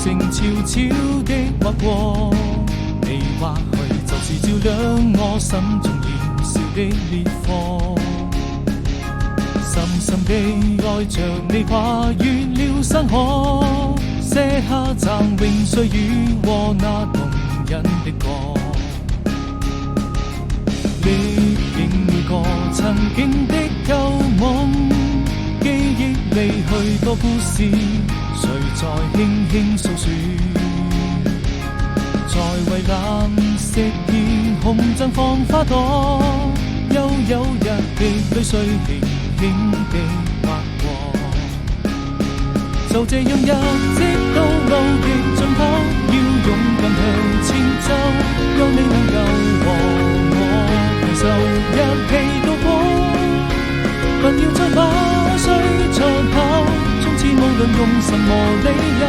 情悄悄的劃過，你或許就是照亮我心中燃燒的烈火。深深地愛着你，跨越了山河，寫下嶄榮歲月和那動人的歌。歷經每個曾經的舊夢，記憶裡許多故事，誰在輕輕訴說？在蔚藍色天空綻放花朵，悠悠日的淚水輕輕地劃過。就這樣一直到路的盡頭，要勇敢向前走，有你能夠和我攜手一起度過。不要再把歲長跑，從此無論用什麼理由，